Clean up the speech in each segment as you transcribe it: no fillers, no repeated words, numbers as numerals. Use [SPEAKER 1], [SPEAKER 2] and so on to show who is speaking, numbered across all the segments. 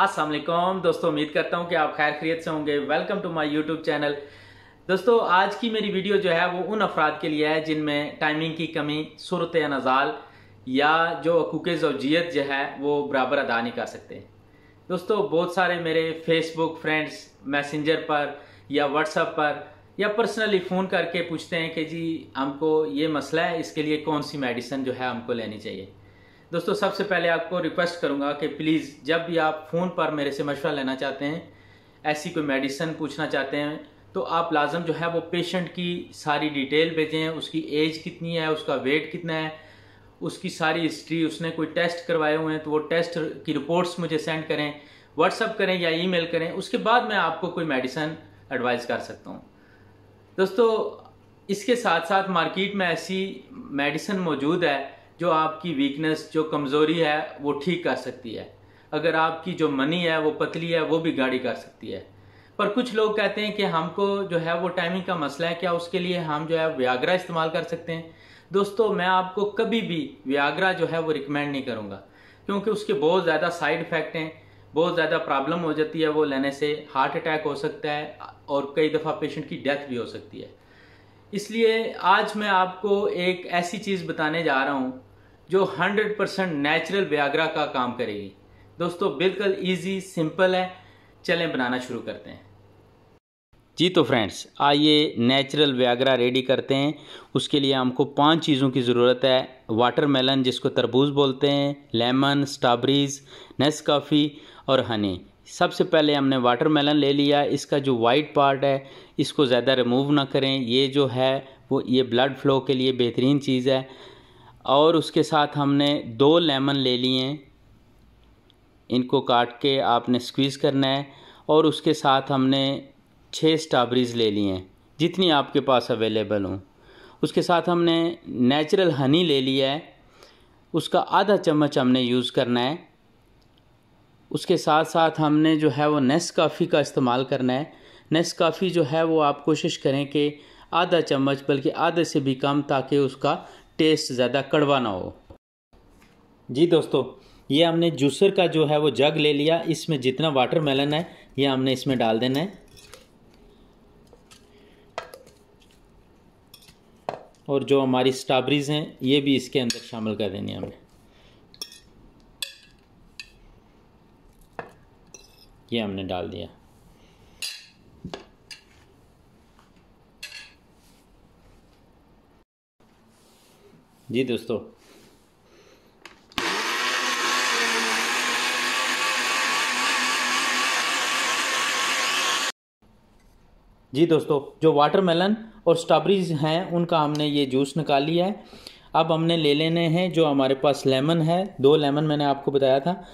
[SPEAKER 1] अस्सलाम वालेकुम दोस्तों, उम्मीद करता हूं कि आप खैर खैरियत से होंगे। Welcome to my YouTube channel. दोस्तों, आज की मेरी वीडियो जो है वो उन अफराद के लिए है जिनमें टाइमिंग की कमी, सूरत नज़ाल या जो हकूक़ ज़ौजियत जो है वो बराबर अदा नहीं कर सकते। दोस्तों, बहुत सारे मेरे फेसबुक फ्रेंड्स मैसेंजर पर या व्हाट्सएप पर या पर्सनली फ़ोन करके पूछते हैं कि जी हमको ये मसला है, इसके लिए कौन सी मेडिसिन जो है हमको लेनी चाहिए। दोस्तों, सबसे पहले आपको रिक्वेस्ट करूंगा कि प्लीज़ जब भी आप फ़ोन पर मेरे से मशवरा लेना चाहते हैं, ऐसी कोई मेडिसिन पूछना चाहते हैं, तो आप लाजम जो है वो पेशेंट की सारी डिटेल भेजें। उसकी एज कितनी है, उसका वेट कितना है, उसकी सारी हिस्ट्री, उसने कोई टेस्ट करवाए हुए हैं तो वो टेस्ट की रिपोर्ट्स मुझे सेंड करें, व्हाट्सअप करें या ईमेल करें। उसके बाद मैं आपको कोई मेडिसिन एडवाइस कर सकता हूँ। दोस्तों, इसके साथ साथ मार्केट में ऐसी मेडिसिन मौजूद है जो आपकी वीकनेस, जो कमज़ोरी है वो ठीक कर सकती है। अगर आपकी जो मनी है वो पतली है, वो भी गाढ़ी कर सकती है। पर कुछ लोग कहते हैं कि हमको जो है वो टाइमिंग का मसला है, क्या उसके लिए हम जो है वियाग्रा इस्तेमाल कर सकते हैं। दोस्तों, मैं आपको कभी भी वियाग्रा जो है वो रिकमेंड नहीं करूँगा, क्योंकि उसके बहुत ज़्यादा साइड इफ़ेक्ट हैं, बहुत ज़्यादा प्रॉब्लम हो जाती है। वो लेने से हार्ट अटैक हो सकता है और कई दफ़ा पेशेंट की डेथ भी हो सकती है। इसलिए आज मैं आपको एक ऐसी चीज़ बताने जा रहा हूँ जो 100% नेचुरल वियाग्रा का काम करेगी। दोस्तों, बिल्कुल इजी सिंपल है। चलें बनाना शुरू करते हैं। जी तो फ्रेंड्स, आइए नेचुरल वियाग्रा रेडी करते हैं। उसके लिए हमको 5 चीज़ों की ज़रूरत है। वाटरमेलन जिसको तरबूज बोलते हैं, लेमन, स्ट्रॉबेरीज, नेस्काफ़ी और हनी। सबसे पहले हमने वाटरमेलन ले लिया। इसका जो वाइट पार्ट है इसको ज़्यादा रिमूव ना करें। ये जो है वो ये ब्लड फ्लो के लिए बेहतरीन चीज़ है। और उसके साथ हमने 2 लेमन ले लिए, इनको काट के आपने स्क्वीज़ करना है। और उसके साथ हमने 6 स्ट्रॉबेरीज ले लिए हैं, जितनी आपके पास अवेलेबल हों। उसके साथ हमने नेचुरल हनी ले लिया है, उसका आधा चम्मच हमने यूज़ करना है। उसके साथ साथ हमने जो है वो नेस्काफ़ी का इस्तेमाल करना है। नेस्काफ़ी जो है वो आप कोशिश करें कि आधा चम्मच, बल्कि आधे से भी कम, ताकि उसका टेस्ट ज़्यादा कड़वा ना हो। जी दोस्तों, ये हमने जूसर का जो है वो जग ले लिया। इसमें जितना वाटरमेलन है ये हमने इसमें डाल देना है। और जो हमारी स्ट्रॉबेरीज हैं ये भी इसके अंदर शामिल कर देनी है हमने। ये हमने डाल दिया। जी दोस्तों, जो वाटरमेलन और स्ट्रॉबेरीज हैं उनका हमने ये जूस निकाल लिया है। अब हमने ले लेने हैं जो हमारे पास लेमन है। 2 लेमन मैंने आपको बताया था,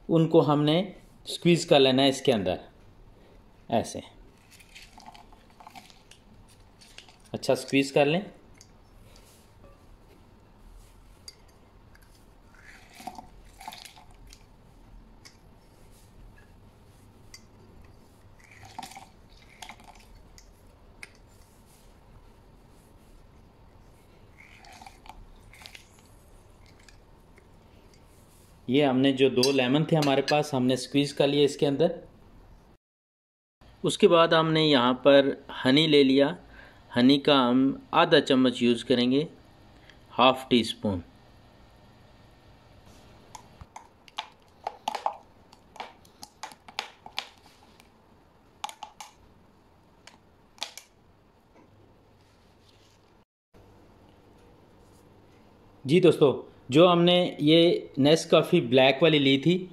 [SPEAKER 1] उनको हमने स्क्वीज़ कर लेना है इसके अंदर, ऐसे अच्छा स्क्वीज़ कर लें। ये हमने जो 2 लेमन थे हमारे पास, हमने स्क्वीज़ कर लिया इसके अंदर। उसके बाद हमने यहाँ पर हनी ले लिया। हनी का हम आधा चम्मच यूज़ करेंगे, ½ टीस्पून। जी दोस्तों, जो हमने ये नेस्काफ़ी ब्लैक वाली ली थी,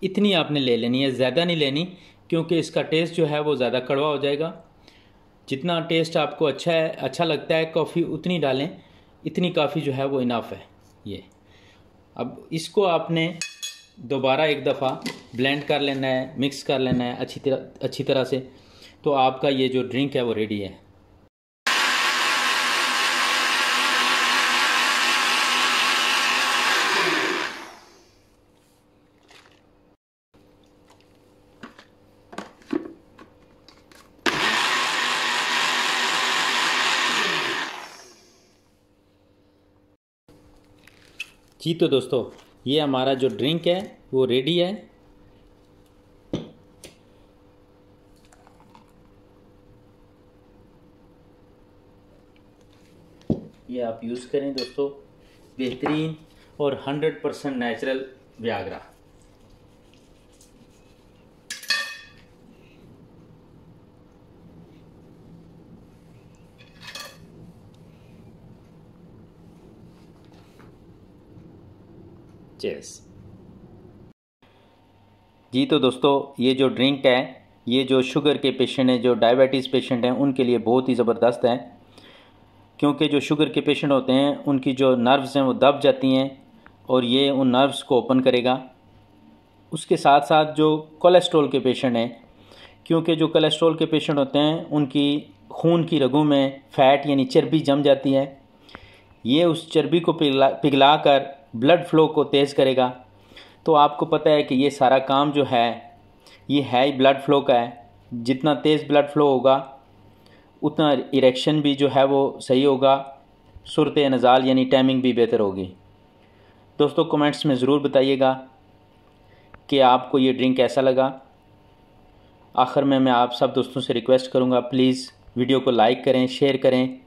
[SPEAKER 1] इतनी आपने ले लेनी है, ज़्यादा नहीं लेनी, क्योंकि इसका टेस्ट जो है वो ज़्यादा कड़वा हो जाएगा। जितना टेस्ट आपको अच्छा लगता है कॉफ़ी उतनी डालें। इतनी काफ़ी जो है वो इनफ है। ये अब इसको आपने दोबारा एक दफ़ा ब्लेंड कर लेना है, मिक्स कर लेना है अच्छी तरह से। तो आपका ये जो ड्रिंक है वो रेडी है। जी तो दोस्तों, ये हमारा जो ड्रिंक है वो रेडी है। ये आप यूज़ करें दोस्तों, बेहतरीन और 100% नेचुरल वियाग्रा। चीयर्स। जी तो दोस्तों, ये जो ड्रिंक है, ये जो शुगर के पेशेंट हैं, जो डायबिटीज़ पेशेंट हैं, उनके लिए बहुत ही ज़बरदस्त है। क्योंकि जो शुगर के पेशेंट होते हैं उनकी जो नर्व्स हैं वो दब जाती हैं और ये उन नर्व्स को ओपन करेगा। उसके साथ साथ जो कोलेस्ट्रॉल के पेशेंट हैं, क्योंकि जो कोलेस्ट्रॉल के पेशेंट होते हैं उनकी खून की रगों में फ़ैट यानी चर्बी जम जाती है, ये उस चर्बी को पिघला कर ब्लड फ्लो को तेज़ करेगा। तो आपको पता है कि ये सारा काम जो है ये है ही ब्लड फ्लो का है। जितना तेज़ ब्लड फ्लो होगा उतना इरेक्शन भी जो है वो सही होगा, सूरत नज़ाल यानी टाइमिंग भी बेहतर होगी। दोस्तों कमेंट्स में ज़रूर बताइएगा कि आपको ये ड्रिंक कैसा लगा। आखिर में मैं आप सब दोस्तों से रिक्वेस्ट करूँगा, प्लीज़ वीडियो को लाइक करें, शेयर करें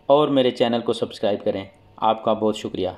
[SPEAKER 1] और मेरे चैनल को सब्सक्राइब करें। आपका बहुत शुक्रिया।